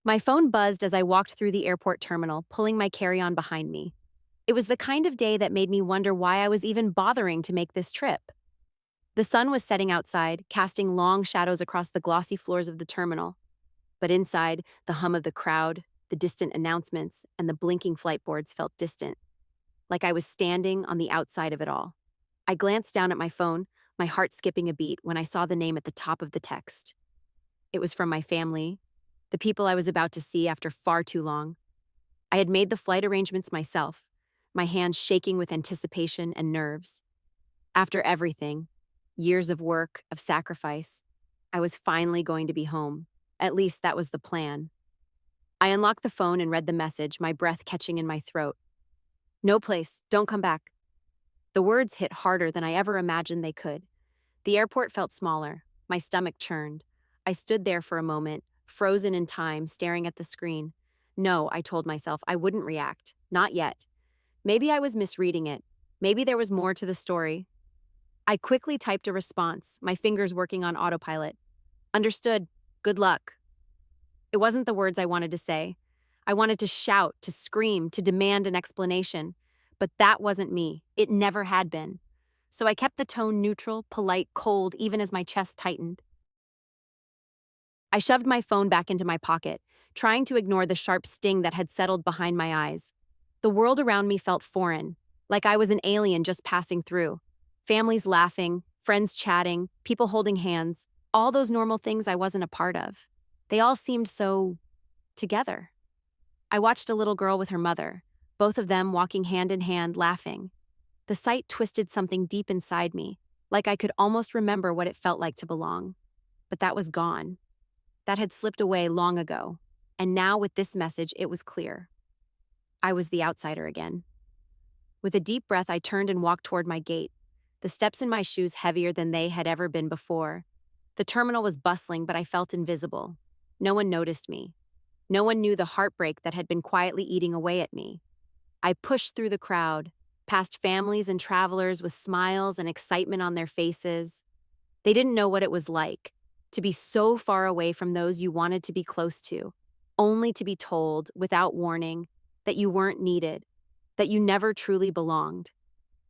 My phone buzzed as I walked through the airport terminal, pulling my carry-on behind me. It was the kind of day that made me wonder why I was even bothering to make this trip. The sun was setting outside, casting long shadows across the glossy floors of the terminal. But inside, the hum of the crowd, the distant announcements, and the blinking flight boards felt distant, like I was standing on the outside of it all. I glanced down at my phone, my heart skipping a beat when I saw the name at the top of the text. It was from my family, the people I was about to see after far too long. I had made the flight arrangements myself, my hands shaking with anticipation and nerves. After everything, years of work, of sacrifice, I was finally going to be home. At least that was the plan. I unlocked the phone and read the message, my breath catching in my throat. No place, don't come back. The words hit harder than I ever imagined they could. The airport felt smaller. My stomach churned. I stood there for a moment, frozen in time, staring at the screen. No, I told myself, I wouldn't react. Not yet. Maybe I was misreading it. Maybe there was more to the story. I quickly typed a response, my fingers working on autopilot. Understood. Good luck. It wasn't the words I wanted to say. I wanted to shout, to scream, to demand an explanation. But that wasn't me. It never had been. So I kept the tone neutral, polite, cold, even as my chest tightened. I shoved my phone back into my pocket, trying to ignore the sharp sting that had settled behind my eyes. The world around me felt foreign, like I was an alien just passing through. Families laughing, friends chatting, people holding hands, all those normal things I wasn't a part of. They all seemed so together. I watched a little girl with her mother, both of them walking hand in hand, laughing. The sight twisted something deep inside me, like I could almost remember what it felt like to belong. But that was gone. That had slipped away long ago. And now with this message, it was clear. I was the outsider again. With a deep breath, I turned and walked toward my gate, the steps in my shoes heavier than they had ever been before. The terminal was bustling, but I felt invisible. No one noticed me. No one knew the heartbreak that had been quietly eating away at me. I pushed through the crowd, past families and travelers with smiles and excitement on their faces. They didn't know what it was like to be so far away from those you wanted to be close to, only to be told, without warning, that you weren't needed, that you never truly belonged.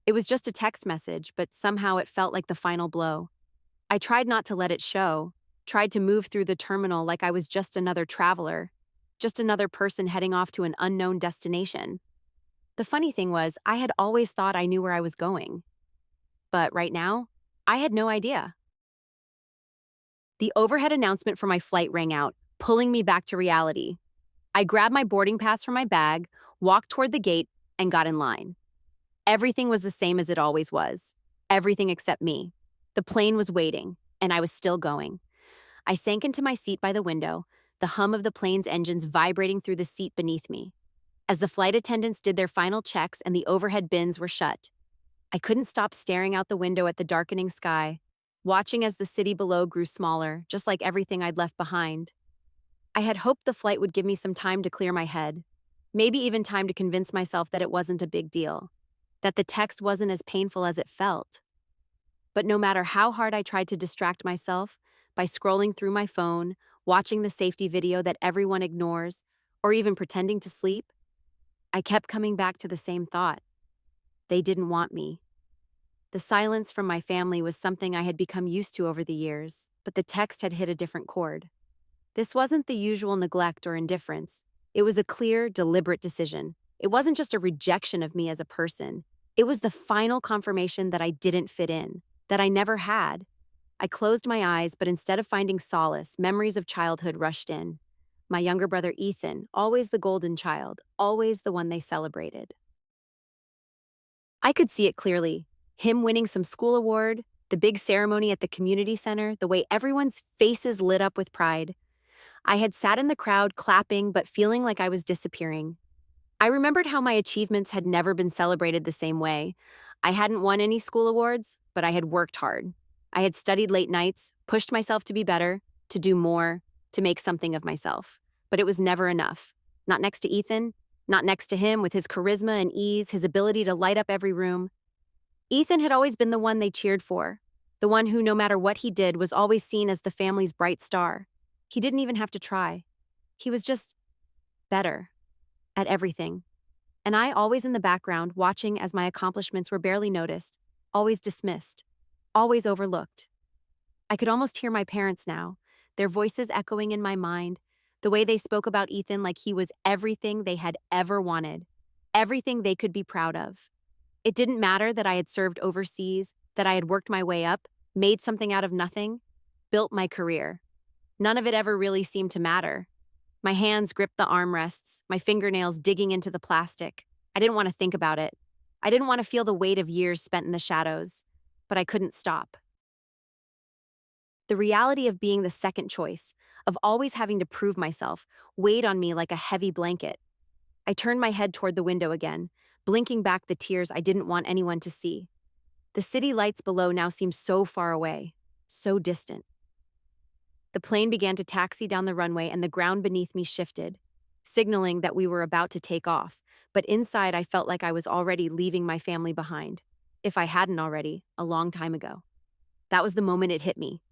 It was just a text message, but somehow it felt like the final blow. I tried not to let it show, tried to move through the terminal like I was just another traveler, just another person heading off to an unknown destination. The funny thing was, I had always thought I knew where I was going. But right now, I had no idea. The overhead announcement for my flight rang out, pulling me back to reality. I grabbed my boarding pass from my bag, walked toward the gate, and got in line. Everything was the same as it always was. Everything except me. The plane was waiting, and I was still going. I sank into my seat by the window, the hum of the plane's engines vibrating through the seat beneath me. As the flight attendants did their final checks and the overhead bins were shut, I couldn't stop staring out the window at the darkening sky, watching as the city below grew smaller, just like everything I'd left behind. I had hoped the flight would give me some time to clear my head, maybe even time to convince myself that it wasn't a big deal, that the text wasn't as painful as it felt. But no matter how hard I tried to distract myself, by scrolling through my phone, watching the safety video that everyone ignores, or even pretending to sleep, I kept coming back to the same thought. They didn't want me. The silence from my family was something I had become used to over the years, but the text had hit a different chord. This wasn't the usual neglect or indifference. It was a clear, deliberate decision. It wasn't just a rejection of me as a person. It was the final confirmation that I didn't fit in, that I never had. I closed my eyes, but instead of finding solace, memories of childhood rushed in. My younger brother Ethan, always the golden child, always the one they celebrated. I could see it clearly. Him winning some school award, the big ceremony at the community center, the way everyone's faces lit up with pride. I had sat in the crowd clapping but feeling like I was disappearing. I remembered how my achievements had never been celebrated the same way. I hadn't won any school awards, but I had worked hard. I had studied late nights, pushed myself to be better, to do more, to make something of myself. But it was never enough. Not next to Ethan, not next to him with his charisma and ease, his ability to light up every room. Ethan had always been the one they cheered for, the one who, no matter what he did, was always seen as the family's bright star. He didn't even have to try. He was just better at everything. And I, always in the background, watching as my accomplishments were barely noticed, always dismissed, always overlooked. I could almost hear my parents now, their voices echoing in my mind, the way they spoke about Ethan like he was everything they had ever wanted, everything they could be proud of. It didn't matter that I had served overseas, that I had worked my way up, made something out of nothing, built my career. None of it ever really seemed to matter. My hands gripped the armrests, my fingernails digging into the plastic. I didn't want to think about it. I didn't want to feel the weight of years spent in the shadows, but I couldn't stop. The reality of being the second choice, of always having to prove myself, weighed on me like a heavy blanket. I turned my head toward the window again, blinking back the tears I didn't want anyone to see. The city lights below now seemed so far away, so distant. The plane began to taxi down the runway and the ground beneath me shifted, signaling that we were about to take off, but inside I felt like I was already leaving my family behind, if I hadn't already, a long time ago. That was the moment it hit me.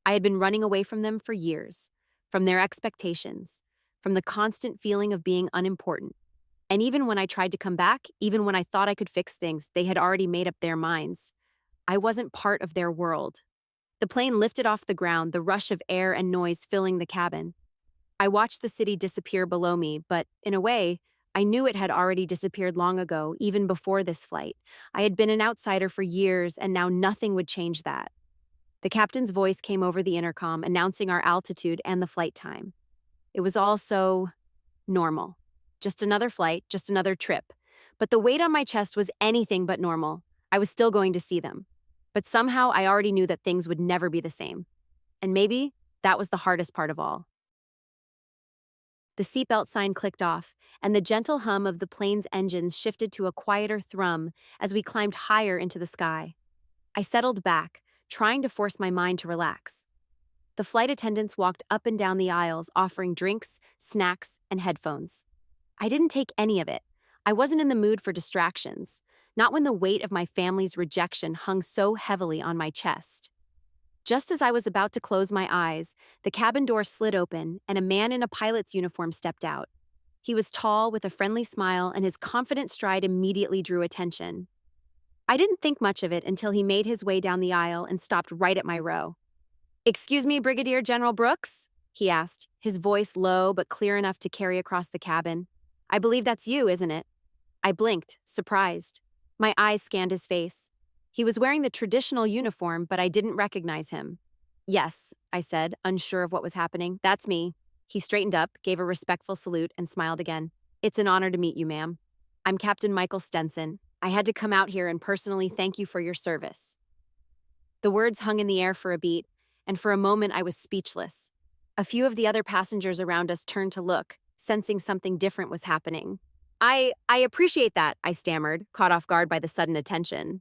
I had been running away from them for years, from their expectations, from the constant feeling of being unimportant. And even when I tried to come back, even when I thought I could fix things, they had already made up their minds. I wasn't part of their world. The plane lifted off the ground, the rush of air and noise filling the cabin. I watched the city disappear below me, but in a way, I knew it had already disappeared long ago, even before this flight. I had been an outsider for years, and now nothing would change that. The captain's voice came over the intercom, announcing our altitude and the flight time. It was all so normal. Just another flight, just another trip. But the weight on my chest was anything but normal. I was still going to see them. But somehow I already knew that things would never be the same. And maybe that was the hardest part of all. The seatbelt sign clicked off, and the gentle hum of the plane's engines shifted to a quieter thrum as we climbed higher into the sky. I settled back, trying to force my mind to relax. The flight attendants walked up and down the aisles, offering drinks, snacks, and headphones. I didn't take any of it. I wasn't in the mood for distractions, not when the weight of my family's rejection hung so heavily on my chest. Just as I was about to close my eyes, the cabin door slid open and a man in a pilot's uniform stepped out. He was tall, with a friendly smile, and his confident stride immediately drew attention. I didn't think much of it until he made his way down the aisle and stopped right at my row. "Excuse me, Brigadier General Brooks?" he asked, his voice low but clear enough to carry across the cabin. "I believe that's you, isn't it?" I blinked, surprised. My eyes scanned his face. He was wearing the traditional uniform, but I didn't recognize him. "Yes," I said, unsure of what was happening. "That's me." He straightened up, gave a respectful salute, and smiled again. "It's an honor to meet you, ma'am. I'm Captain Michael Stenson. I had to come out here and personally thank you for your service." The words hung in the air for a beat, and for a moment I was speechless. A few of the other passengers around us turned to look, sensing something different was happening. I appreciate that," I stammered, caught off guard by the sudden attention.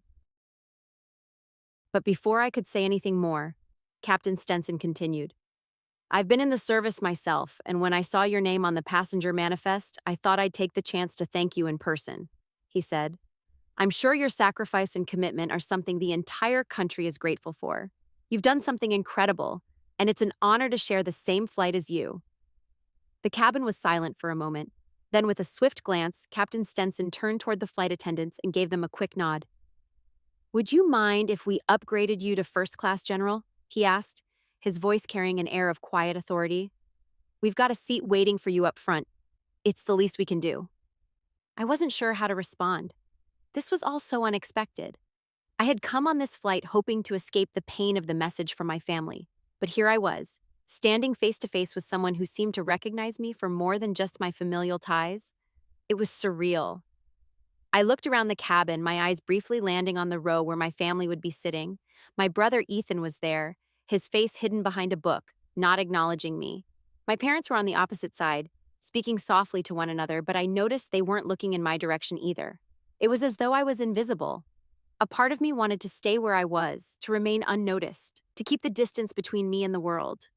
But before I could say anything more, Captain Stenson continued. "I've been in the service myself, and when I saw your name on the passenger manifest, I thought I'd take the chance to thank you in person," he said. "I'm sure your sacrifice and commitment are something the entire country is grateful for. You've done something incredible, and it's an honor to share the same flight as you." The cabin was silent for a moment. Then, with a swift glance, Captain Stenson turned toward the flight attendants and gave them a quick nod. "Would you mind if we upgraded you to first class, General?" he asked, his voice carrying an air of quiet authority. "We've got a seat waiting for you up front. It's the least we can do." I wasn't sure how to respond. This was all so unexpected. I had come on this flight hoping to escape the pain of the message from my family, but here I was, standing face to face with someone who seemed to recognize me for more than just my familial ties. It was surreal. I looked around the cabin, my eyes briefly landing on the row where my family would be sitting. My brother Ethan was there, his face hidden behind a book, not acknowledging me. My parents were on the opposite side, speaking softly to one another, but I noticed they weren't looking in my direction either. It was as though I was invisible. A part of me wanted to stay where I was, to remain unnoticed, to keep the distance between me and the world.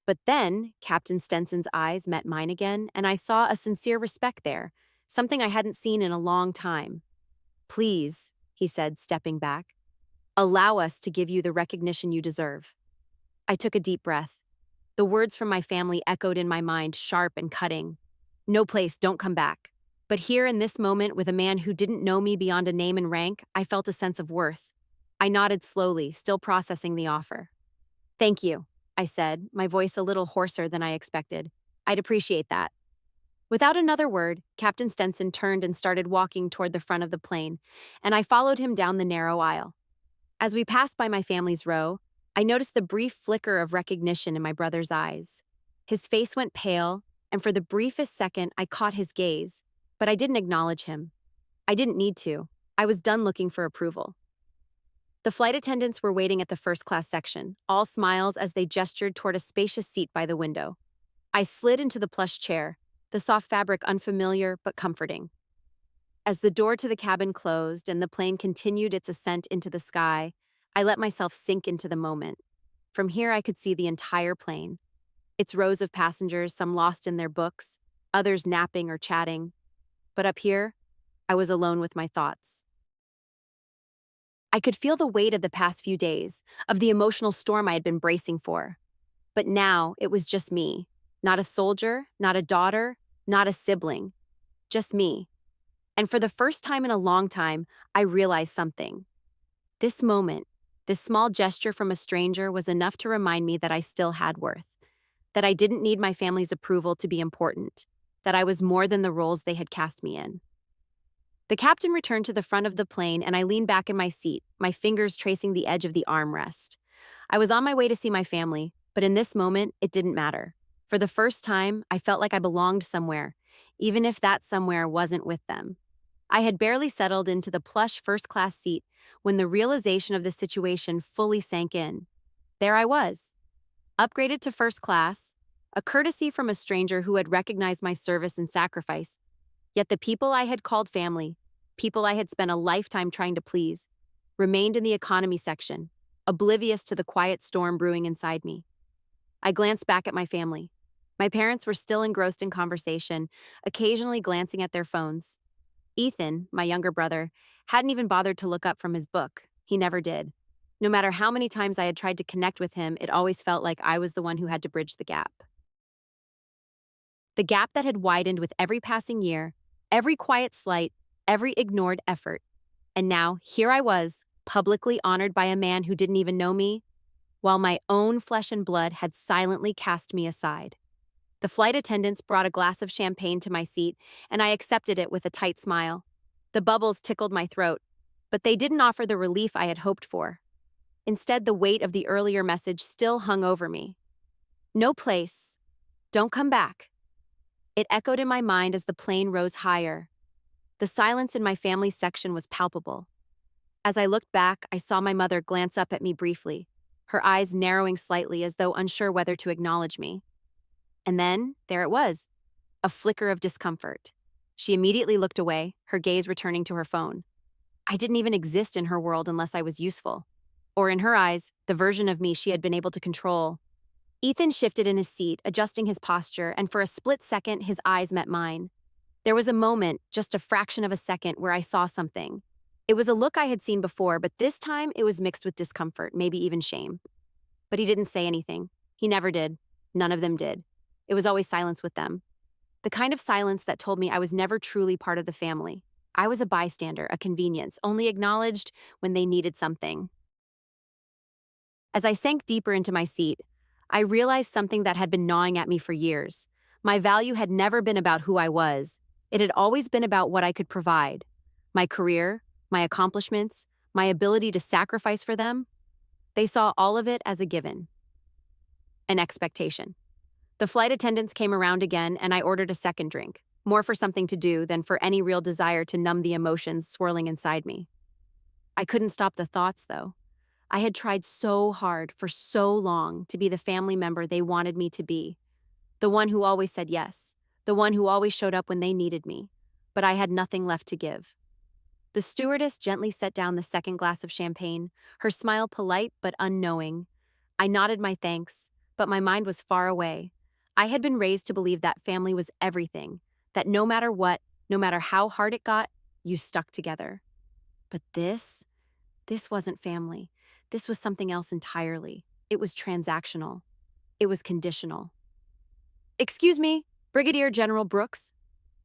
But then, Captain Stenson's eyes met mine again, and I saw a sincere respect there, something I hadn't seen in a long time. "Please," he said, stepping back, "allow us to give you the recognition you deserve." I took a deep breath. The words from my family echoed in my mind, sharp and cutting. No place, don't come back. But here in this moment, with a man who didn't know me beyond a name and rank, I felt a sense of worth. I nodded slowly, still processing the offer. Thank you, I said, my voice a little hoarser than I expected. I'd appreciate that. Without another word, Captain Stenson turned and started walking toward the front of the plane, and I followed him down the narrow aisle. As we passed by my family's row, I noticed the brief flicker of recognition in my brother's eyes. His face went pale, and for the briefest second, I caught his gaze, but I didn't acknowledge him. I didn't need to. I was done looking for approval. The flight attendants were waiting at the first-class section, all smiles as they gestured toward a spacious seat by the window. I slid into the plush chair, the soft fabric unfamiliar but comforting. As the door to the cabin closed and the plane continued its ascent into the sky, I let myself sink into the moment. From here, I could see the entire plane. Its rows of passengers, some lost in their books, others napping or chatting. But up here, I was alone with my thoughts. I could feel the weight of the past few days, of the emotional storm I had been bracing for. But now, it was just me. Not a soldier, not a daughter, not a sibling. Just me. And for the first time in a long time, I realized something. This moment, this small gesture from a stranger was enough to remind me that I still had worth, that I didn't need my family's approval to be important, that I was more than the roles they had cast me in. The captain returned to the front of the plane and I leaned back in my seat, my fingers tracing the edge of the armrest. I was on my way to see my family, but in this moment, it didn't matter. For the first time, I felt like I belonged somewhere, even if that somewhere wasn't with them. I had barely settled into the plush first-class seat when the realization of the situation fully sank in. There I was, upgraded to first class, a courtesy from a stranger who had recognized my service and sacrifice. Yet the people I had called family, people I had spent a lifetime trying to please, remained in the economy section, oblivious to the quiet storm brewing inside me. I glanced back at my family. My parents were still engrossed in conversation, occasionally glancing at their phones. Ethan, my younger brother, hadn't even bothered to look up from his book. He never did. No matter how many times I had tried to connect with him, it always felt like I was the one who had to bridge the gap. The gap that had widened with every passing year, every quiet slight, every ignored effort. And now, here I was, publicly honored by a man who didn't even know me, while my own flesh and blood had silently cast me aside. The flight attendants brought a glass of champagne to my seat, and I accepted it with a tight smile. The bubbles tickled my throat, but they didn't offer the relief I had hoped for. Instead, the weight of the earlier message still hung over me. No place. Don't come back. It echoed in my mind as the plane rose higher. The silence in my family's section was palpable. As I looked back, I saw my mother glance up at me briefly, her eyes narrowing slightly as though unsure whether to acknowledge me. And then, there it was, a flicker of discomfort. She immediately looked away, her gaze returning to her phone. I didn't even exist in her world unless I was useful. Or in her eyes, the version of me she had been able to control. Ethan shifted in his seat, adjusting his posture, and for a split second, his eyes met mine. There was a moment, just a fraction of a second, where I saw something. It was a look I had seen before, but this time it was mixed with discomfort, maybe even shame. But he didn't say anything. He never did. None of them did. It was always silence with them. The kind of silence that told me I was never truly part of the family. I was a bystander, a convenience, only acknowledged when they needed something. As I sank deeper into my seat, I realized something that had been gnawing at me for years. My value had never been about who I was. It had always been about what I could provide. My career, my accomplishments, my ability to sacrifice for them. They saw all of it as a given. An expectation. The flight attendants came around again, and I ordered a second drink, more for something to do than for any real desire to numb the emotions swirling inside me. I couldn't stop the thoughts, though. I had tried so hard for so long to be the family member they wanted me to be, the one who always said yes, the one who always showed up when they needed me, but I had nothing left to give. The stewardess gently set down the second glass of champagne, her smile polite but unknowing. I nodded my thanks, but my mind was far away. I had been raised to believe that family was everything, that no matter what, no matter how hard it got, you stuck together. But this wasn't family. This was something else entirely. It was transactional. It was conditional. "Excuse me, Brigadier General Brooks?"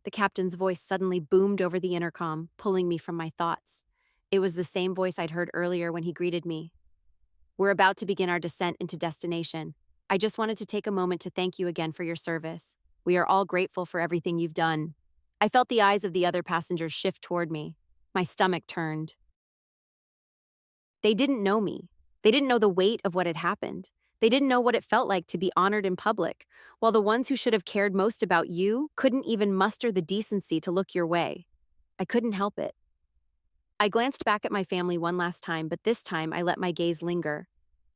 The captain's voice suddenly boomed over the intercom, pulling me from my thoughts. It was the same voice I'd heard earlier when he greeted me. "We're about to begin our descent into destination. I just wanted to take a moment to thank you again for your service. We are all grateful for everything you've done." I felt the eyes of the other passengers shift toward me. My stomach turned. They didn't know me. They didn't know the weight of what had happened. They didn't know what it felt like to be honored in public, while the ones who should have cared most about you couldn't even muster the decency to look your way. I couldn't help it. I glanced back at my family one last time, but this time I let my gaze linger.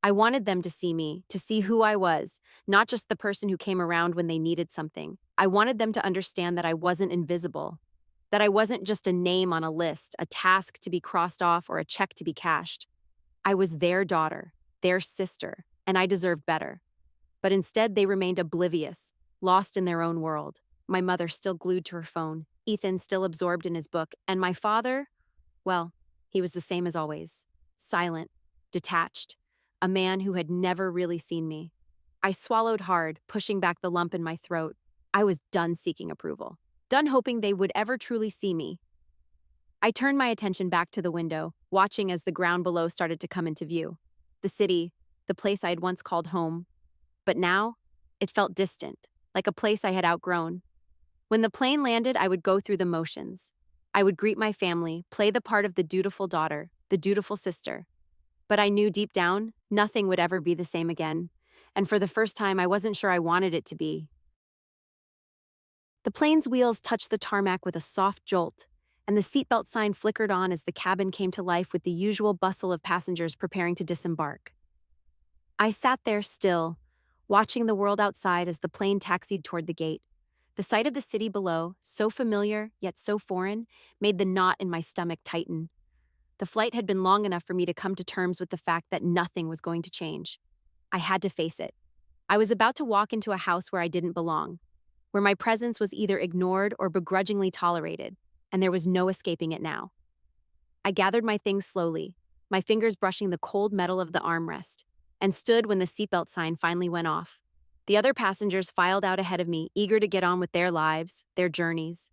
I wanted them to see me, to see who I was, not just the person who came around when they needed something. I wanted them to understand that I wasn't invisible, that I wasn't just a name on a list, a task to be crossed off, or a check to be cashed. I was their daughter, their sister, and I deserved better. But instead, they remained oblivious, lost in their own world. My mother still glued to her phone, Ethan still absorbed in his book, and my father, well, he was the same as always, silent, detached, a man who had never really seen me. I swallowed hard, pushing back the lump in my throat. I was done seeking approval, done hoping they would ever truly see me. I turned my attention back to the window, watching as the ground below started to come into view. The city, the place I had once called home. But now, it felt distant, like a place I had outgrown. When the plane landed, I would go through the motions. I would greet my family, play the part of the dutiful daughter, the dutiful sister. But I knew deep down, nothing would ever be the same again. And for the first time, I wasn't sure I wanted it to be. The plane's wheels touched the tarmac with a soft jolt, and the seatbelt sign flickered on as the cabin came to life with the usual bustle of passengers preparing to disembark. I sat there still, watching the world outside as the plane taxied toward the gate. The sight of the city below, so familiar yet so foreign, made the knot in my stomach tighten. The flight had been long enough for me to come to terms with the fact that nothing was going to change. I had to face it. I was about to walk into a house where I didn't belong, where my presence was either ignored or begrudgingly tolerated, and there was no escaping it now. I gathered my things slowly, my fingers brushing the cold metal of the armrest, and stood when the seatbelt sign finally went off. The other passengers filed out ahead of me, eager to get on with their lives, their journeys.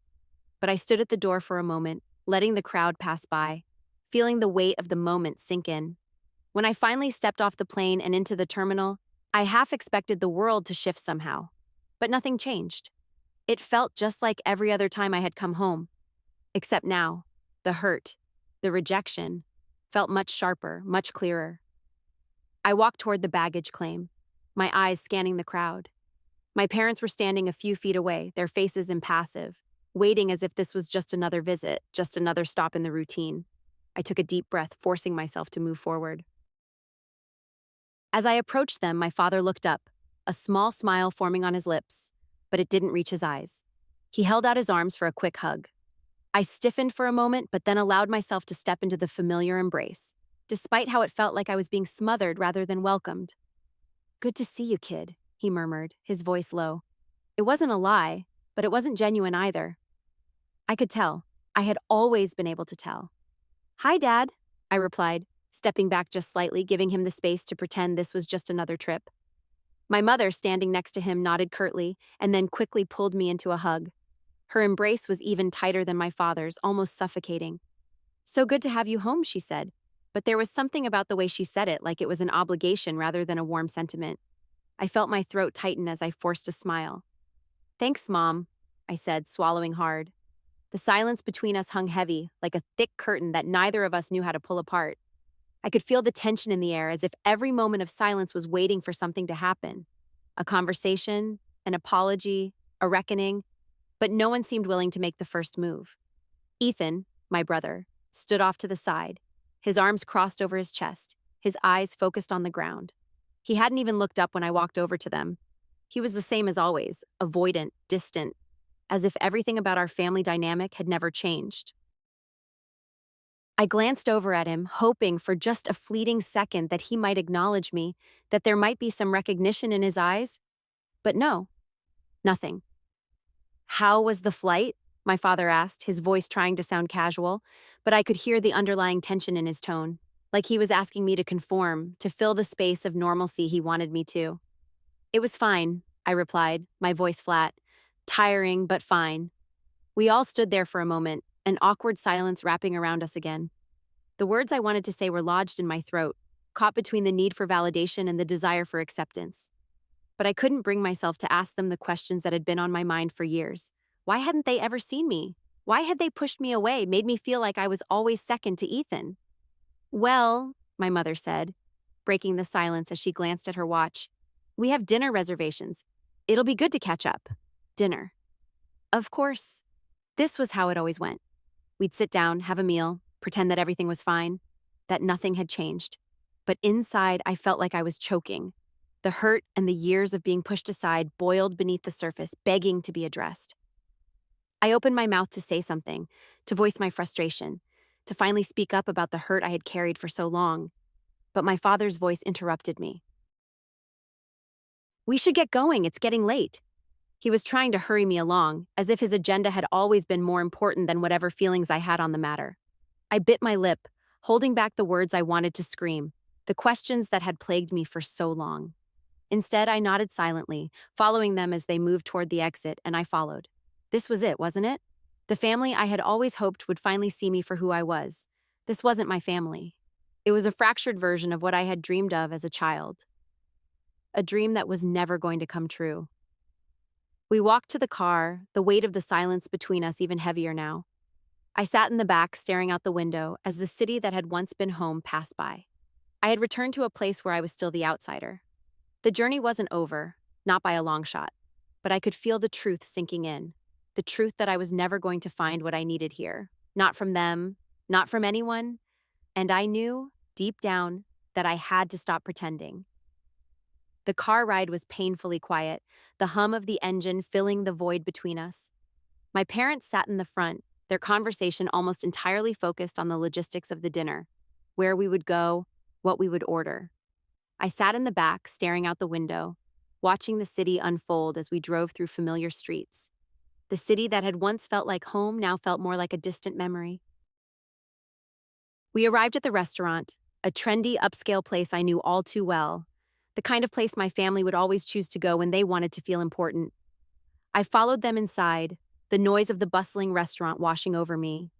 But I stood at the door for a moment, letting the crowd pass by, feeling the weight of the moment sink in. When I finally stepped off the plane and into the terminal, I half expected the world to shift somehow. But nothing changed. It felt just like every other time I had come home. Except now, the hurt, the rejection, felt much sharper, much clearer. I walked toward the baggage claim, my eyes scanning the crowd. My parents were standing a few feet away, their faces impassive, waiting as if this was just another visit, just another stop in the routine. I took a deep breath, forcing myself to move forward. As I approached them, my father looked up, a small smile forming on his lips, but it didn't reach his eyes. He held out his arms for a quick hug. I stiffened for a moment, but then allowed myself to step into the familiar embrace, despite how it felt like I was being smothered rather than welcomed. "Good to see you, kid," he murmured, his voice low. It wasn't a lie, but it wasn't genuine either. I could tell. I had always been able to tell. "Hi, Dad," I replied, stepping back just slightly, giving him the space to pretend this was just another trip. My mother, standing next to him, nodded curtly and then quickly pulled me into a hug. Her embrace was even tighter than my father's, almost suffocating. "So good to have you home," she said, but there was something about the way she said it, like it was an obligation rather than a warm sentiment. I felt my throat tighten as I forced a smile. "Thanks, Mom," I said, swallowing hard. The silence between us hung heavy, like a thick curtain that neither of us knew how to pull apart. I could feel the tension in the air, as if every moment of silence was waiting for something to happen. A conversation, an apology, a reckoning, but no one seemed willing to make the first move. Ethan, my brother, stood off to the side, his arms crossed over his chest, his eyes focused on the ground. He hadn't even looked up when I walked over to them. He was the same as always, avoidant, distant, as if everything about our family dynamic had never changed. I glanced over at him, hoping for just a fleeting second that he might acknowledge me, that there might be some recognition in his eyes. But no, nothing. "How was the flight?" my father asked, his voice trying to sound casual, but I could hear the underlying tension in his tone, like he was asking me to conform, to fill the space of normalcy he wanted me to. It was fine, I replied, my voice flat. Tiring, but fine. We all stood there for a moment, an awkward silence wrapping around us again. The words I wanted to say were lodged in my throat, caught between the need for validation and the desire for acceptance. But I couldn't bring myself to ask them the questions that had been on my mind for years. Why hadn't they ever seen me? Why had they pushed me away, made me feel like I was always second to Ethan? Well, my mother said, breaking the silence as she glanced at her watch, we have dinner reservations. It'll be good to catch up. Dinner. Of course. This was how it always went. We'd sit down, have a meal, pretend that everything was fine, that nothing had changed. But inside, I felt like I was choking. The hurt and the years of being pushed aside boiled beneath the surface, begging to be addressed. I opened my mouth to say something, to voice my frustration, to finally speak up about the hurt I had carried for so long. But my father's voice interrupted me. We should get going, it's getting late. He was trying to hurry me along, as if his agenda had always been more important than whatever feelings I had on the matter. I bit my lip, holding back the words I wanted to scream, the questions that had plagued me for so long. Instead, I nodded silently, following them as they moved toward the exit, and I followed. This was it, wasn't it? The family I had always hoped would finally see me for who I was. This wasn't my family. It was a fractured version of what I had dreamed of as a child. A dream that was never going to come true. We walked to the car, the weight of the silence between us even heavier now. I sat in the back, staring out the window, as the city that had once been home passed by. I had returned to a place where I was still the outsider. The journey wasn't over, not by a long shot, but I could feel the truth sinking in. The truth that I was never going to find what I needed here. Not from them, not from anyone. And I knew, deep down, that I had to stop pretending. The car ride was painfully quiet, the hum of the engine filling the void between us. My parents sat in the front, their conversation almost entirely focused on the logistics of the dinner, where we would go, what we would order. I sat in the back, staring out the window, watching the city unfold as we drove through familiar streets. The city that had once felt like home now felt more like a distant memory. We arrived at the restaurant, a trendy, upscale place I knew all too well, the kind of place my family would always choose to go when they wanted to feel important. I followed them inside, the noise of the bustling restaurant washing over me.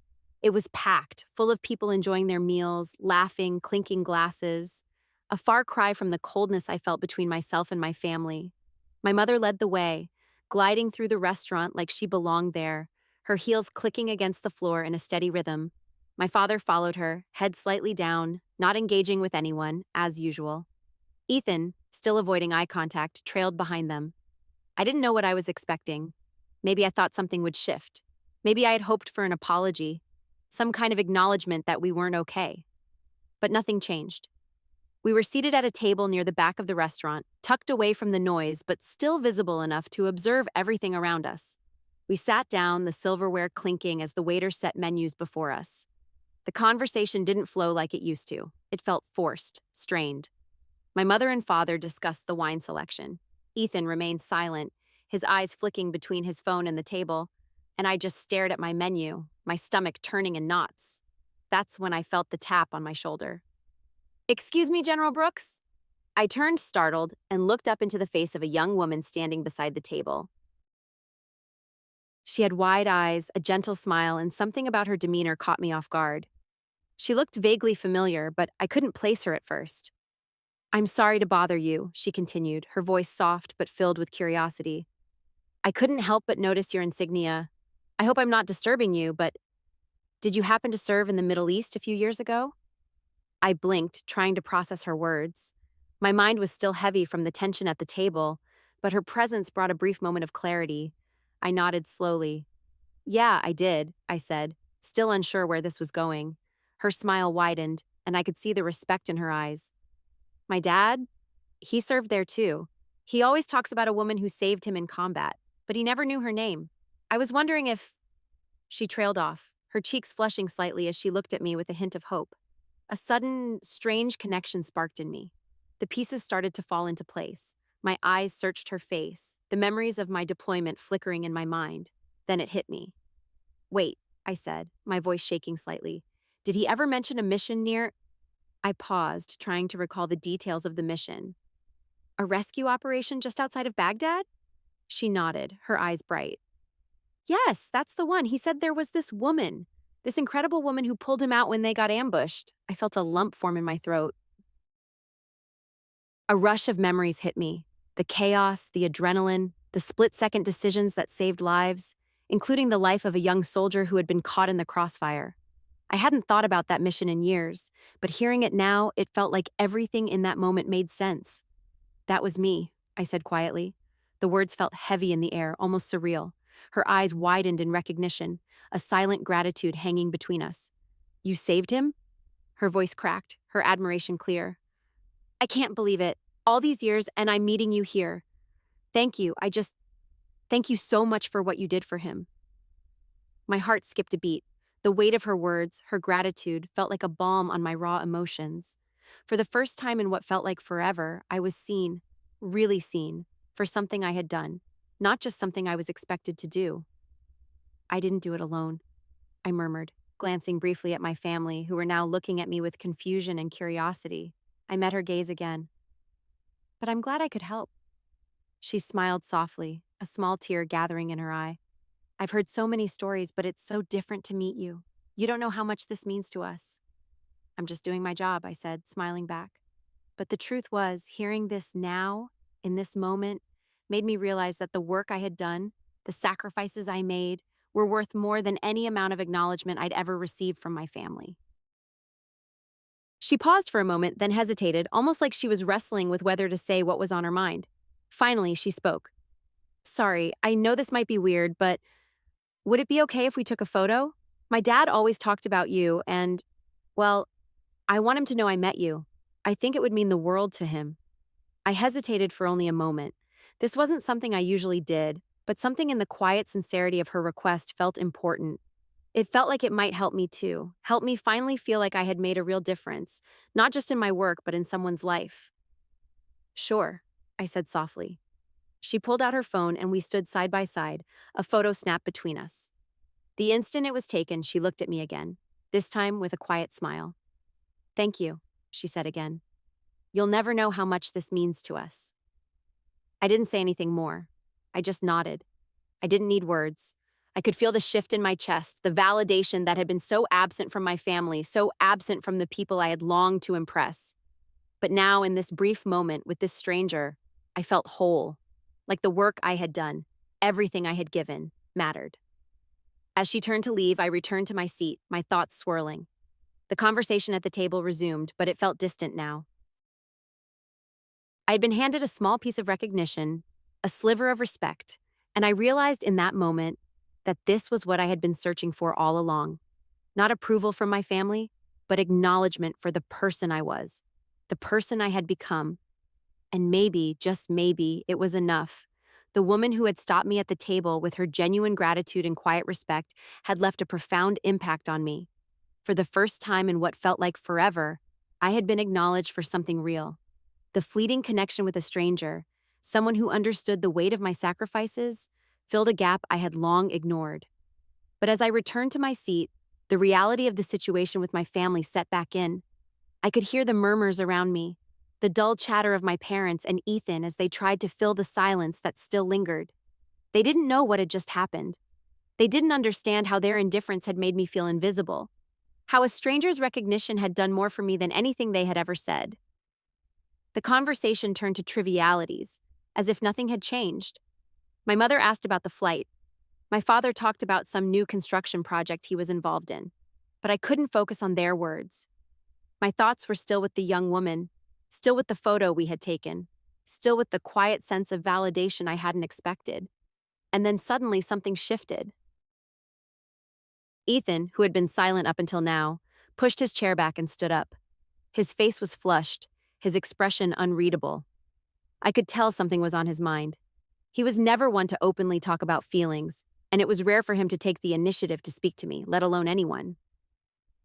It was packed, full of people enjoying their meals, laughing, clinking glasses. A far cry from the coldness I felt between myself and my family. My mother led the way, gliding through the restaurant like she belonged there, her heels clicking against the floor in a steady rhythm. My father followed her, head slightly down, not engaging with anyone, as usual. Ethan, still avoiding eye contact, trailed behind them. I didn't know what I was expecting. Maybe I thought something would shift. Maybe I had hoped for an apology, some kind of acknowledgement that we weren't okay. But nothing changed. We were seated at a table near the back of the restaurant, tucked away from the noise but still visible enough to observe everything around us. We sat down, the silverware clinking as the waiter set menus before us. The conversation didn't flow like it used to. It felt forced, strained. My mother and father discussed the wine selection. Ethan remained silent, his eyes flicking between his phone and the table, and I just stared at my menu, my stomach turning in knots. That's when I felt the tap on my shoulder. "Excuse me, General Brooks?" I turned startled and looked up into the face of a young woman standing beside the table. She had wide eyes, a gentle smile, and something about her demeanor caught me off guard. She looked vaguely familiar, but I couldn't place her at first. "I'm sorry to bother you," she continued, her voice soft but filled with curiosity. "I couldn't help but notice your insignia. I hope I'm not disturbing you, but did you happen to serve in the Middle East a few years ago?" I blinked, trying to process her words. My mind was still heavy from the tension at the table, but her presence brought a brief moment of clarity. I nodded slowly. "Yeah, I did," I said, still unsure where this was going. Her smile widened, and I could see the respect in her eyes. "My dad? He served there too. He always talks about a woman who saved him in combat, but he never knew her name. I was wondering if—" She trailed off, her cheeks flushing slightly as she looked at me with a hint of hope. A sudden, strange connection sparked in me. The pieces started to fall into place. My eyes searched her face, the memories of my deployment flickering in my mind. Then it hit me. "Wait," I said, my voice shaking slightly. "Did he ever mention a mission near—" I paused, trying to recall the details of the mission. A rescue operation just outside of Baghdad? She nodded, her eyes bright. Yes, that's the one. He said there was this woman, this incredible woman who pulled him out when they got ambushed. I felt a lump form in my throat. A rush of memories hit me. The chaos, the adrenaline, the split-second decisions that saved lives, including the life of a young soldier who had been caught in the crossfire. I hadn't thought about that mission in years, but hearing it now, it felt like everything in that moment made sense. That was me, I said quietly. The words felt heavy in the air, almost surreal. Her eyes widened in recognition, a silent gratitude hanging between us. You saved him? Her voice cracked, her admiration clear. I can't believe it. All these years, and I'm meeting you here. Thank you. Thank you so much for what you did for him. My heart skipped a beat. The weight of her words, her gratitude, felt like a balm on my raw emotions. For the first time in what felt like forever, I was seen, really seen, for something I had done, not just something I was expected to do. I didn't do it alone, I murmured, glancing briefly at my family, who were now looking at me with confusion and curiosity. I met her gaze again. But I'm glad I could help. She smiled softly, a small tear gathering in her eye. I've heard so many stories, but it's so different to meet you. You don't know how much this means to us. I'm just doing my job, I said, smiling back. But the truth was, hearing this now, in this moment, made me realize that the work I had done, the sacrifices I made, were worth more than any amount of acknowledgement I'd ever received from my family. She paused for a moment, then hesitated, almost like she was wrestling with whether to say what was on her mind. Finally, she spoke. Sorry, I know this might be weird, but would it be okay if we took a photo? My dad always talked about you, and, well, I want him to know I met you. I think it would mean the world to him. I hesitated for only a moment. This wasn't something I usually did, but something in the quiet sincerity of her request felt important. It felt like it might help me too, help me finally feel like I had made a real difference, not just in my work, but in someone's life. Sure, I said softly. She pulled out her phone and we stood side by side, a photo snapped between us. The instant it was taken, she looked at me again, this time with a quiet smile. Thank you, she said again. You'll never know how much this means to us. I didn't say anything more. I just nodded. I didn't need words. I could feel the shift in my chest, the validation that had been so absent from my family, so absent from the people I had longed to impress. But now, in this brief moment with this stranger, I felt whole, like the work I had done, everything I had given, mattered. As she turned to leave, I returned to my seat, my thoughts swirling. The conversation at the table resumed, but it felt distant now. I had been handed a small piece of recognition, a sliver of respect, and I realized in that moment that this was what I had been searching for all along. Not approval from my family, but acknowledgement for the person I was, the person I had become. And maybe, just maybe, it was enough. The woman who had stopped me at the table with her genuine gratitude and quiet respect had left a profound impact on me. For the first time in what felt like forever, I had been acknowledged for something real. The fleeting connection with a stranger, someone who understood the weight of my sacrifices, filled a gap I had long ignored. But as I returned to my seat, the reality of the situation with my family set back in. I could hear the murmurs around me, the dull chatter of my parents and Ethan as they tried to fill the silence that still lingered. They didn't know what had just happened. They didn't understand how their indifference had made me feel invisible, how a stranger's recognition had done more for me than anything they had ever said. The conversation turned to trivialities, as if nothing had changed. My mother asked about the flight. My father talked about some new construction project he was involved in, but I couldn't focus on their words. My thoughts were still with the young woman, still with the photo we had taken, still with the quiet sense of validation I hadn't expected. And then suddenly something shifted. Ethan, who had been silent up until now, pushed his chair back and stood up. His face was flushed, his expression unreadable. I could tell something was on his mind. He was never one to openly talk about feelings, and it was rare for him to take the initiative to speak to me, let alone anyone.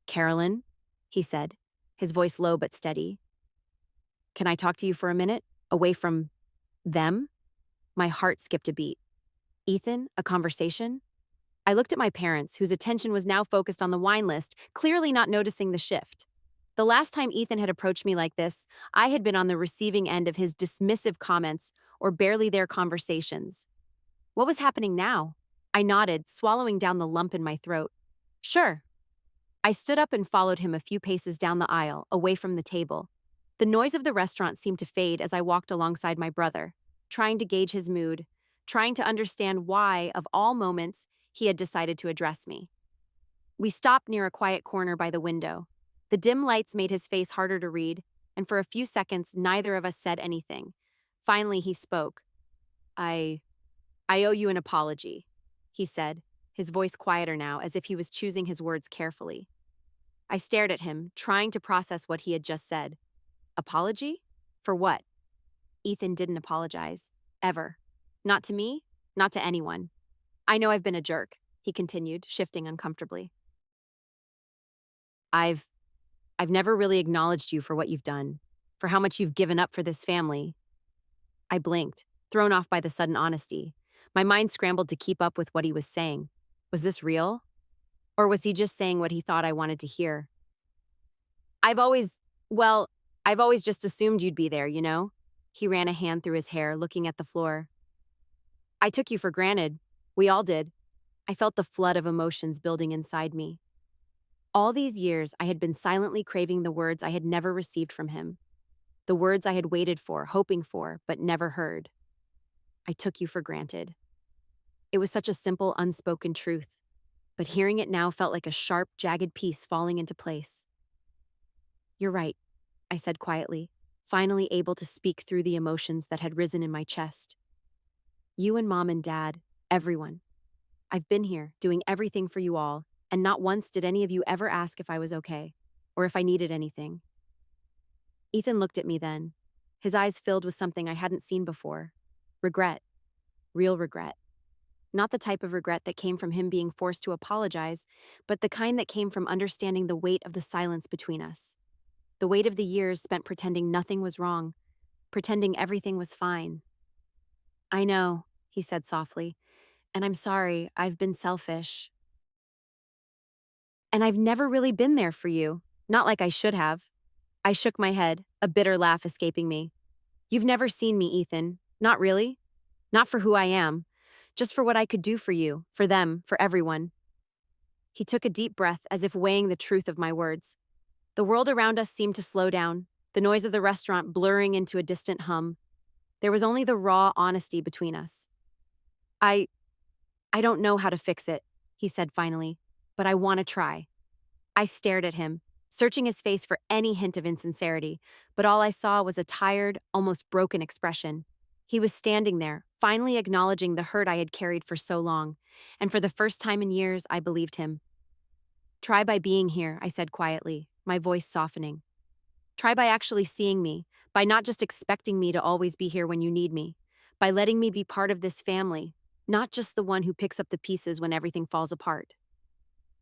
Carolyn, he said, his voice low but steady. Can I talk to you for a minute, away from them? My heart skipped a beat. Ethan, a conversation? I looked at my parents, whose attention was now focused on the wine list, clearly not noticing the shift. The last time Ethan had approached me like this, I had been on the receiving end of his dismissive comments or barely there conversations. What was happening now? I nodded, swallowing down the lump in my throat. Sure. I stood up and followed him a few paces down the aisle, away from the table. The noise of the restaurant seemed to fade as I walked alongside my brother, trying to gauge his mood, trying to understand why, of all moments, he had decided to address me. We stopped near a quiet corner by the window. The dim lights made his face harder to read, and for a few seconds, neither of us said anything. Finally, he spoke. I owe you an apology, he said, his voice quieter now, as if he was choosing his words carefully. I stared at him, trying to process what he had just said. Apology? For what? Ethan didn't apologize. Ever. Not to me, not to anyone. I know I've been a jerk, he continued, shifting uncomfortably. I've never really acknowledged you for what you've done, for how much you've given up for this family. I blinked, thrown off by the sudden honesty. My mind scrambled to keep up with what he was saying. Was this real? Or was he just saying what he thought I wanted to hear? I've always, well, I've always just assumed you'd be there, you know? He ran a hand through his hair, looking at the floor. I took you for granted. We all did. I felt the flood of emotions building inside me. All these years, I had been silently craving the words I had never received from him. The words I had waited for, hoping for, but never heard. I took you for granted. It was such a simple, unspoken truth, but hearing it now felt like a sharp, jagged piece falling into place. You're right, I said quietly, finally able to speak through the emotions that had risen in my chest. You and Mom and Dad, everyone. I've been here, doing everything for you all, and not once did any of you ever ask if I was okay, or if I needed anything. Ethan looked at me then, his eyes filled with something I hadn't seen before. Regret. Real regret. Not the type of regret that came from him being forced to apologize, but the kind that came from understanding the weight of the silence between us. The weight of the years spent pretending nothing was wrong, pretending everything was fine. I know, he said softly, and I'm sorry, I've been selfish. And I've never really been there for you, not like I should have. I shook my head, a bitter laugh escaping me. You've never seen me, Ethan. Not really. Not for who I am. Just for what I could do for you, for them, for everyone. He took a deep breath as if weighing the truth of my words. The world around us seemed to slow down, the noise of the restaurant blurring into a distant hum. There was only the raw honesty between us. I don't know how to fix it, he said finally, but I want to try. I stared at him, searching his face for any hint of insincerity, but all I saw was a tired, almost broken expression. He was standing there, finally acknowledging the hurt I had carried for so long, and for the first time in years, I believed him. Try by being here, I said quietly, my voice softening. Try by actually seeing me, by not just expecting me to always be here when you need me, by letting me be part of this family, not just the one who picks up the pieces when everything falls apart.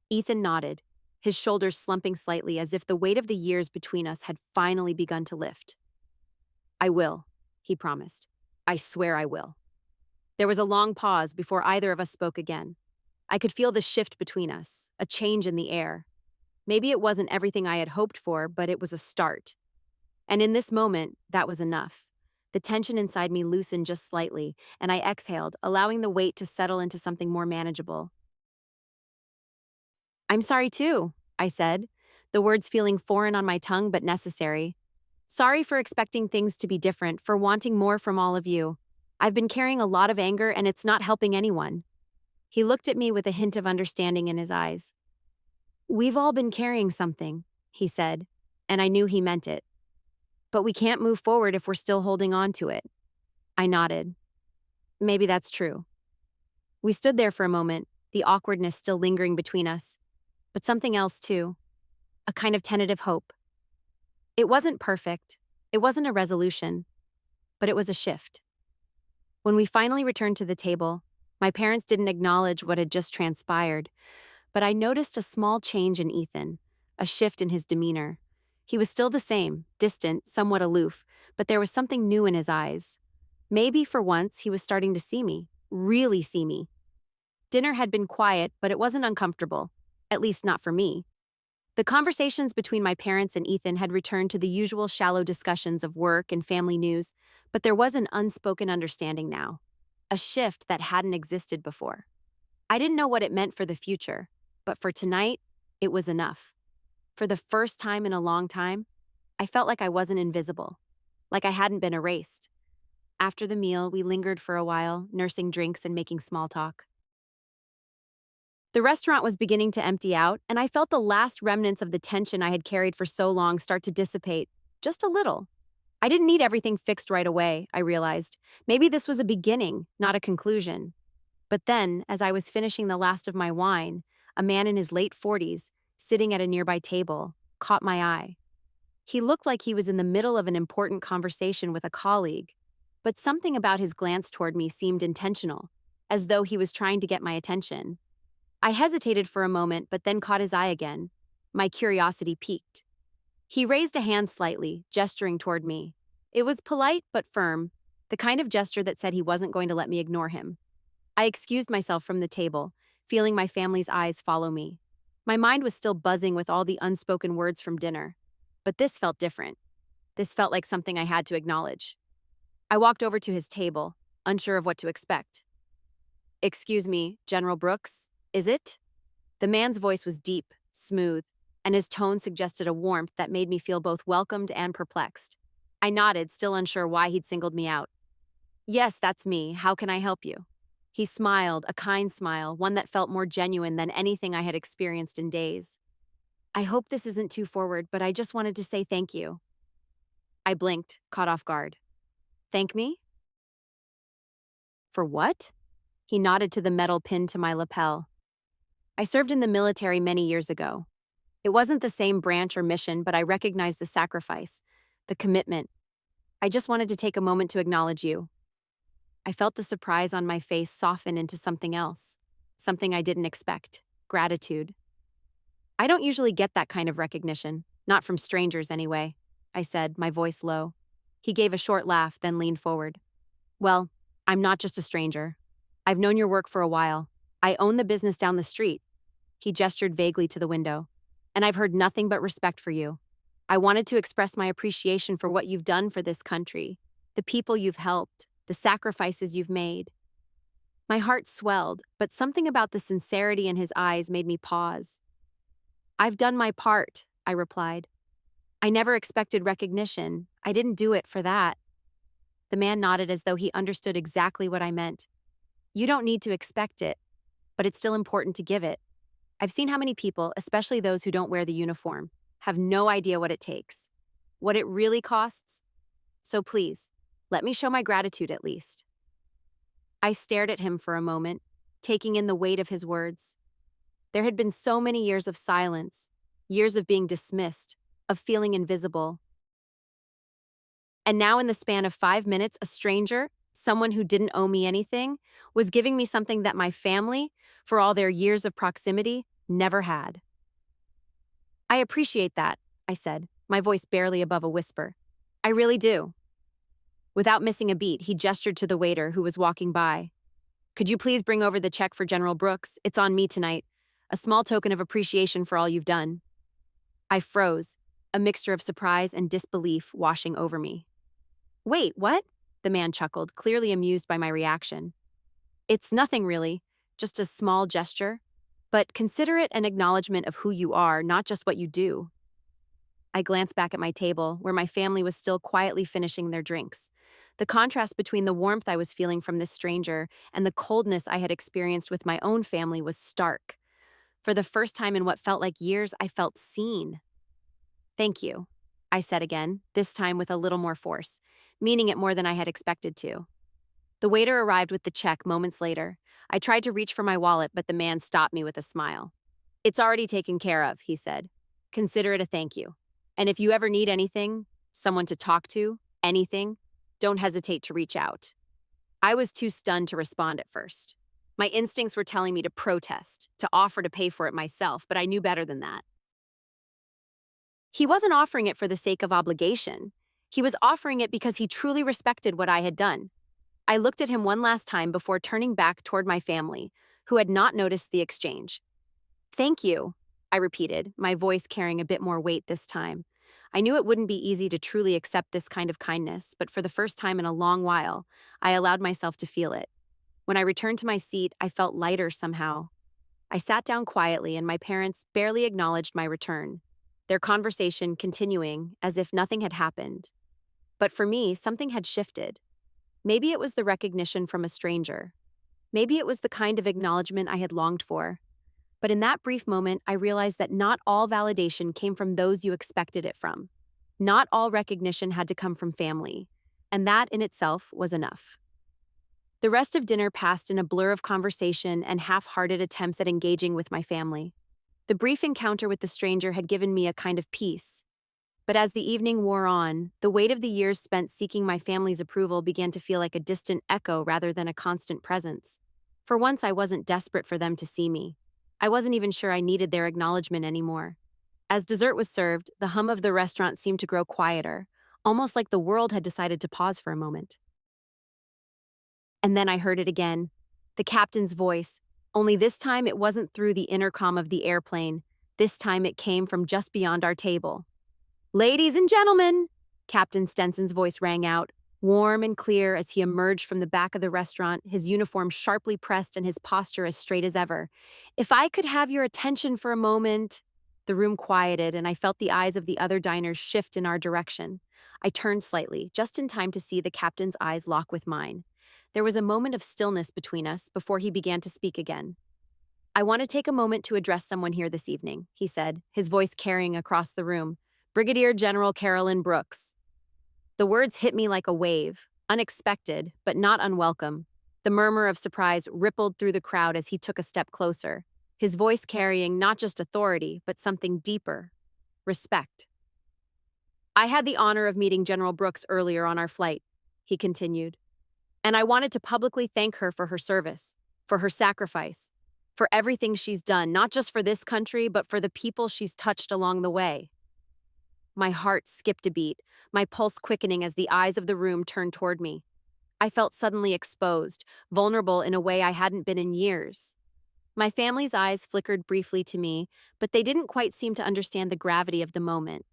Ethan nodded, his shoulders slumping slightly as if the weight of the years between us had finally begun to lift. I will, he promised. I swear I will. There was a long pause before either of us spoke again. I could feel the shift between us, a change in the air. Maybe it wasn't everything I had hoped for, but it was a start. And in this moment, that was enough. The tension inside me loosened just slightly, and I exhaled, allowing the weight to settle into something more manageable. I'm sorry too, I said, the words feeling foreign on my tongue but necessary. Sorry for expecting things to be different, for wanting more from all of you. I've been carrying a lot of anger and it's not helping anyone. He looked at me with a hint of understanding in his eyes. We've all been carrying something, he said, and I knew he meant it. But we can't move forward if we're still holding on to it. I nodded. Maybe that's true. We stood there for a moment, the awkwardness still lingering between us. But something else too. A kind of tentative hope. It wasn't perfect. It wasn't a resolution. But it was a shift. When we finally returned to the table, my parents didn't acknowledge what had just transpired, but I noticed a small change in Ethan, a shift in his demeanor. He was still the same, distant, somewhat aloof, but there was something new in his eyes. Maybe for once he was starting to see me, really see me. Dinner had been quiet, but it wasn't uncomfortable, at least not for me. The conversations between my parents and Ethan had returned to the usual shallow discussions of work and family news, but there was an unspoken understanding now, a shift that hadn't existed before. I didn't know what it meant for the future, but for tonight, it was enough. For the first time in a long time, I felt like I wasn't invisible, like I hadn't been erased. After the meal, we lingered for a while, nursing drinks and making small talk. The restaurant was beginning to empty out, and I felt the last remnants of the tension I had carried for so long start to dissipate, just a little. I didn't need everything fixed right away, I realized. Maybe this was a beginning, not a conclusion. But then, as I was finishing the last of my wine, a man in his late 40s, sitting at a nearby table, caught my eye. He looked like he was in the middle of an important conversation with a colleague, but something about his glance toward me seemed intentional, as though he was trying to get my attention. I hesitated for a moment, but then caught his eye again. My curiosity piqued. He raised a hand slightly, gesturing toward me. It was polite but firm, the kind of gesture that said he wasn't going to let me ignore him. I excused myself from the table, feeling my family's eyes follow me. My mind was still buzzing with all the unspoken words from dinner. But this felt different. This felt like something I had to acknowledge. I walked over to his table, unsure of what to expect. "Excuse me, General Brooks, is it?" The man's voice was deep, smooth, and his tone suggested a warmth that made me feel both welcomed and perplexed. I nodded, still unsure why he'd singled me out. "Yes, that's me. How can I help you?" He smiled, a kind smile, one that felt more genuine than anything I had experienced in days. "I hope this isn't too forward, but I just wanted to say thank you." I blinked, caught off guard. "Thank me? For what?" He nodded to the metal pinned to my lapel. "I served in the military many years ago. It wasn't the same branch or mission, but I recognized the sacrifice, the commitment. I just wanted to take a moment to acknowledge you." I felt the surprise on my face soften into something else, something I didn't expect, gratitude. "I don't usually get that kind of recognition, not from strangers anyway," I said, my voice low. He gave a short laugh, then leaned forward. "Well, I'm not just a stranger. I've known your work for a while. I own the business down the street." He gestured vaguely to the window. "And I've heard nothing but respect for you. I wanted to express my appreciation for what you've done for this country, the people you've helped, the sacrifices you've made." My heart swelled, but something about the sincerity in his eyes made me pause. "I've done my part," I replied. "I never expected recognition. I didn't do it for that." The man nodded as though he understood exactly what I meant. "You don't need to expect it, but it's still important to give it. I've seen how many people, especially those who don't wear the uniform, have no idea what it takes, what it really costs. So please, let me show my gratitude at least." I stared at him for a moment, taking in the weight of his words. There had been so many years of silence, years of being dismissed, of feeling invisible. And now in the span of 5 minutes, a stranger, someone who didn't owe me anything, was giving me something that my family, for all their years of proximity, never had. "I appreciate that," I said, my voice barely above a whisper. "I really do." Without missing a beat, he gestured to the waiter who was walking by. "Could you please bring over the check for General Brooks? It's on me tonight. A small token of appreciation for all you've done." I froze, a mixture of surprise and disbelief washing over me. "Wait, what?" The man chuckled, clearly amused by my reaction. "It's nothing really, just a small gesture. But consider it an acknowledgement of who you are, not just what you do." I glanced back at my table, where my family was still quietly finishing their drinks. The contrast between the warmth I was feeling from this stranger and the coldness I had experienced with my own family was stark. For the first time in what felt like years, I felt seen. "Thank you," I said again, this time with a little more force, meaning it more than I had expected to. The waiter arrived with the check moments later. I tried to reach for my wallet, but the man stopped me with a smile. "It's already taken care of," he said. "Consider it a thank you. And if you ever need anything, someone to talk to, anything, don't hesitate to reach out." I was too stunned to respond at first. My instincts were telling me to protest, to offer to pay for it myself, but I knew better than that. He wasn't offering it for the sake of obligation. He was offering it because he truly respected what I had done. I looked at him one last time before turning back toward my family, who had not noticed the exchange. "Thank you," I repeated, my voice carrying a bit more weight this time. I knew it wouldn't be easy to truly accept this kind of kindness, but for the first time in a long while, I allowed myself to feel it. When I returned to my seat, I felt lighter somehow. I sat down quietly, and my parents barely acknowledged my return, their conversation continuing as if nothing had happened. But for me, something had shifted. Maybe it was the recognition from a stranger. Maybe it was the kind of acknowledgement I had longed for. But in that brief moment, I realized that not all validation came from those you expected it from. Not all recognition had to come from family. And that in itself was enough. The rest of dinner passed in a blur of conversation and half-hearted attempts at engaging with my family. The brief encounter with the stranger had given me a kind of peace. But as the evening wore on, the weight of the years spent seeking my family's approval began to feel like a distant echo rather than a constant presence. For once, I wasn't desperate for them to see me. I wasn't even sure I needed their acknowledgement anymore. As dessert was served, the hum of the restaurant seemed to grow quieter, almost like the world had decided to pause for a moment. And then I heard it again, the captain's voice, only this time it wasn't through the intercom of the airplane. This time it came from just beyond our table. "Ladies and gentlemen," Captain Stenson's voice rang out, warm and clear as he emerged from the back of the restaurant, his uniform sharply pressed and his posture as straight as ever. "If I could have your attention for a moment." The room quieted, and I felt the eyes of the other diners shift in our direction. I turned slightly, just in time to see the captain's eyes lock with mine. There was a moment of stillness between us before he began to speak again. "I want to take a moment to address someone here this evening," he said, his voice carrying across the room. "Brigadier General Carolyn Brooks." The words hit me like a wave, unexpected, but not unwelcome. The murmur of surprise rippled through the crowd as he took a step closer, his voice carrying not just authority, but something deeper: respect. "I had the honor of meeting General Brooks earlier on our flight," he continued, "and I wanted to publicly thank her for her service, for her sacrifice, for everything she's done, not just for this country, but for the people she's touched along the way." My heart skipped a beat, my pulse quickening as the eyes of the room turned toward me. I felt suddenly exposed, vulnerable in a way I hadn't been in years. My family's eyes flickered briefly to me, but they didn't quite seem to understand the gravity of the moment.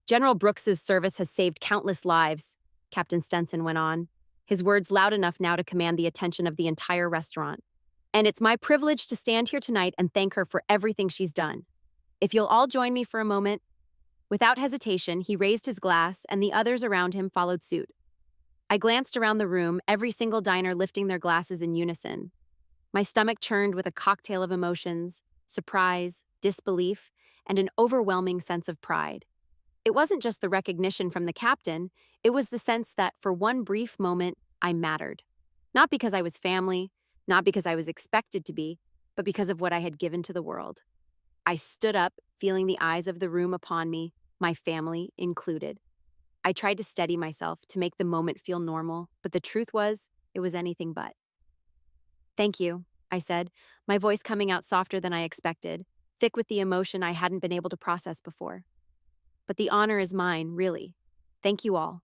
"General Brooks's service has saved countless lives," Captain Stenson went on, his words loud enough now to command the attention of the entire restaurant. "And it's my privilege to stand here tonight and thank her for everything she's done. If you'll all join me for a moment." Without hesitation, he raised his glass, and the others around him followed suit. I glanced around the room, every single diner lifting their glasses in unison. My stomach churned with a cocktail of emotions: surprise, disbelief, and an overwhelming sense of pride. It wasn't just the recognition from the captain, it was the sense that, for one brief moment, I mattered. Not because I was family, not because I was expected to be, but because of what I had given to the world. I stood up, feeling the eyes of the room upon me, my family included. I tried to steady myself, to make the moment feel normal, but the truth was, it was anything but. "Thank you," I said, my voice coming out softer than I expected, thick with the emotion I hadn't been able to process before. "But the honor is mine, really. Thank you all."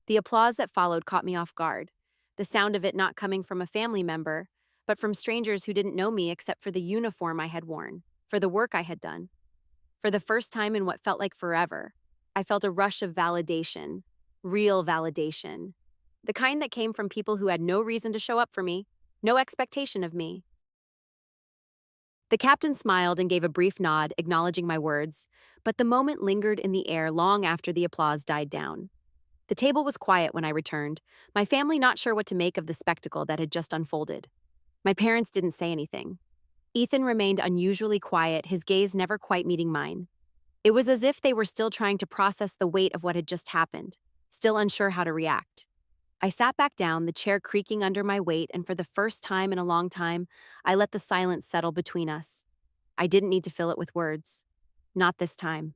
The applause that followed caught me off guard, the sound of it not coming from a family member, but from strangers who didn't know me except for the uniform I had worn, for the work I had done. For the first time in what felt like forever, I felt a rush of validation, real validation. The kind that came from people who had no reason to show up for me, no expectation of me. The captain smiled and gave a brief nod, acknowledging my words, but the moment lingered in the air long after the applause died down. The table was quiet when I returned, my family not sure what to make of the spectacle that had just unfolded. My parents didn't say anything. Ethan remained unusually quiet, his gaze never quite meeting mine. It was as if they were still trying to process the weight of what had just happened, still unsure how to react. I sat back down, the chair creaking under my weight, and for the first time in a long time, I let the silence settle between us. I didn't need to fill it with words. Not this time.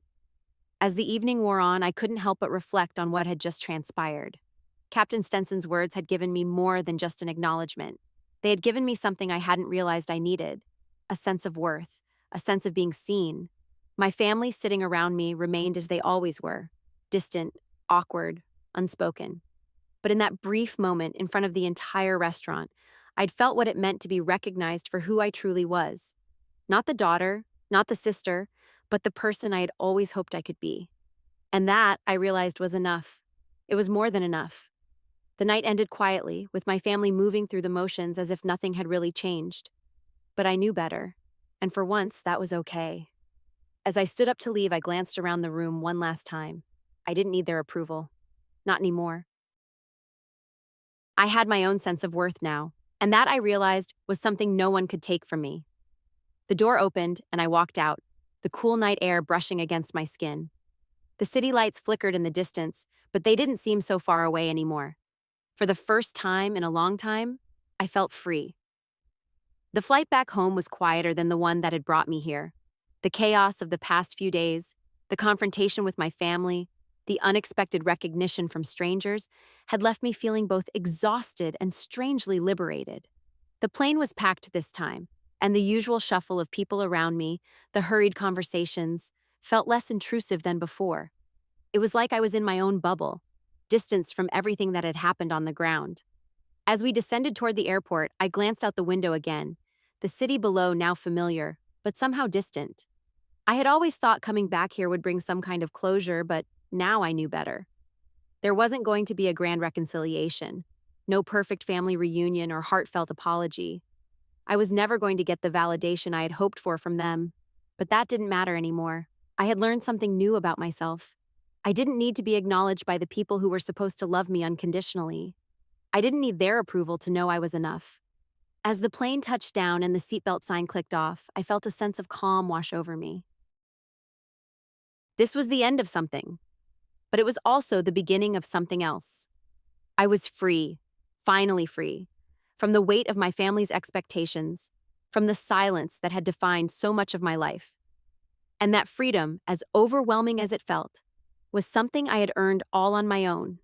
As the evening wore on, I couldn't help but reflect on what had just transpired. Captain Stenson's words had given me more than just an acknowledgement. They had given me something I hadn't realized I needed: a sense of worth, a sense of being seen. My family sitting around me remained as they always were: distant, awkward, unspoken. But in that brief moment in front of the entire restaurant, I'd felt what it meant to be recognized for who I truly was. Not the daughter, not the sister, but the person I had always hoped I could be. And that, I realized, was enough. It was more than enough. The night ended quietly, with my family moving through the motions as if nothing had really changed. But I knew better. And for once, that was okay. As I stood up to leave, I glanced around the room one last time. I didn't need their approval. Not anymore. I had my own sense of worth now, and that I realized was something no one could take from me. The door opened, and I walked out, the cool night air brushing against my skin. The city lights flickered in the distance, but they didn't seem so far away anymore. For the first time in a long time, I felt free. The flight back home was quieter than the one that had brought me here. The chaos of the past few days, the confrontation with my family, the unexpected recognition from strangers had left me feeling both exhausted and strangely liberated. The plane was packed this time, and the usual shuffle of people around me, the hurried conversations, felt less intrusive than before. It was like I was in my own bubble, distanced from everything that had happened on the ground. As we descended toward the airport, I glanced out the window again, the city below now familiar, but somehow distant. I had always thought coming back here would bring some kind of closure, but now I knew better. There wasn't going to be a grand reconciliation, no perfect family reunion or heartfelt apology. I was never going to get the validation I had hoped for from them, but that didn't matter anymore. I had learned something new about myself. I didn't need to be acknowledged by the people who were supposed to love me unconditionally. I didn't need their approval to know I was enough. As the plane touched down and the seatbelt sign clicked off, I felt a sense of calm wash over me. This was the end of something, but it was also the beginning of something else. I was free, finally free, from the weight of my family's expectations, from the silence that had defined so much of my life. And that freedom, as overwhelming as it felt, was something I had earned all on my own.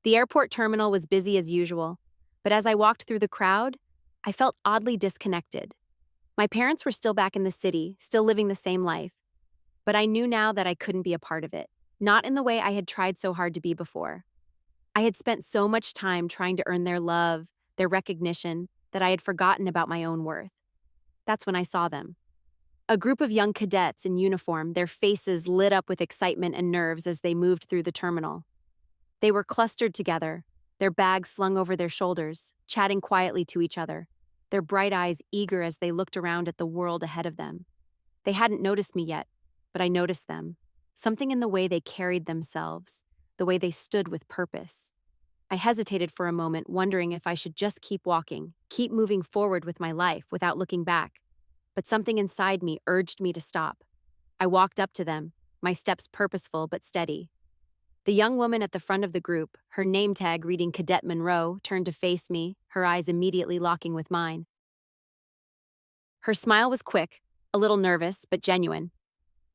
The airport terminal was busy as usual, but as I walked through the crowd, I felt oddly disconnected. My parents were still back in the city, still living the same life, but I knew now that I couldn't be a part of it, not in the way I had tried so hard to be before. I had spent so much time trying to earn their love, their recognition, that I had forgotten about my own worth. That's when I saw them. A group of young cadets in uniform, their faces lit up with excitement and nerves as they moved through the terminal. They were clustered together, their bags slung over their shoulders, chatting quietly to each other, their bright eyes eager as they looked around at the world ahead of them. They hadn't noticed me yet, but I noticed them. Something in the way they carried themselves, the way they stood with purpose. I hesitated for a moment, wondering if I should just keep walking, keep moving forward with my life without looking back. But something inside me urged me to stop. I walked up to them, my steps purposeful but steady. The young woman at the front of the group, her name tag reading Cadet Monroe, turned to face me, her eyes immediately locking with mine. Her smile was quick, a little nervous, but genuine.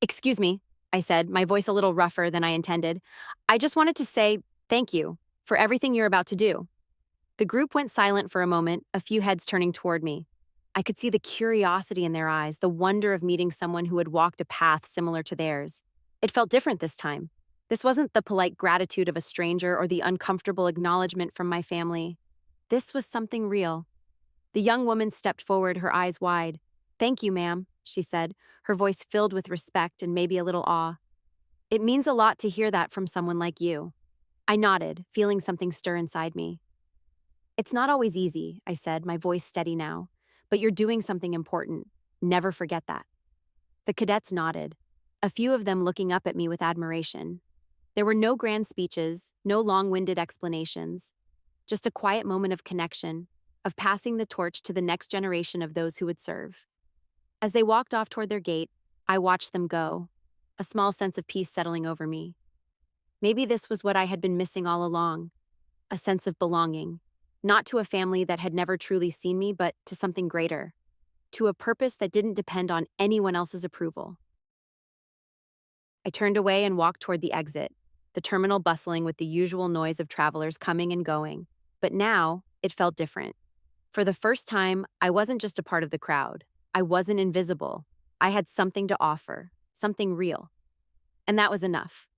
"Excuse me," I said, my voice a little rougher than I intended. "I just wanted to say thank you for everything you're about to do." The group went silent for a moment, a few heads turning toward me. I could see the curiosity in their eyes, the wonder of meeting someone who had walked a path similar to theirs. It felt different this time. This wasn't the polite gratitude of a stranger or the uncomfortable acknowledgement from my family. This was something real. The young woman stepped forward, her eyes wide. "Thank you, ma'am," she said, her voice filled with respect and maybe a little awe. "It means a lot to hear that from someone like you." I nodded, feeling something stir inside me. "It's not always easy," I said, my voice steady now, "but you're doing something important. Never forget that." The cadets nodded, a few of them looking up at me with admiration. There were no grand speeches, no long-winded explanations, just a quiet moment of connection, of passing the torch to the next generation of those who would serve. As they walked off toward their gate, I watched them go, a small sense of peace settling over me. Maybe this was what I had been missing all along, a sense of belonging, not to a family that had never truly seen me, but to something greater, to a purpose that didn't depend on anyone else's approval. I turned away and walked toward the exit, the terminal bustling with the usual noise of travelers coming and going. But now, it felt different. For the first time, I wasn't just a part of the crowd. I wasn't invisible. I had something to offer, something real. And that was enough.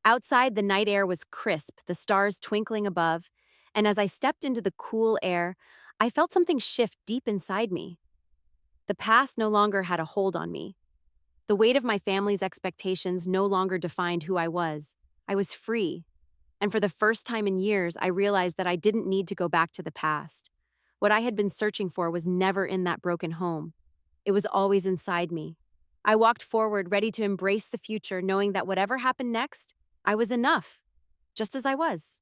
Outside, the night air was crisp, the stars twinkling above, and as I stepped into the cool air, I felt something shift deep inside me. The past no longer had a hold on me. The weight of my family's expectations no longer defined who I was. I was free. And for the first time in years, I realized that I didn't need to go back to the past. What I had been searching for was never in that broken home. It was always inside me. I walked forward, ready to embrace the future, knowing that whatever happened next, I was enough, just as I was.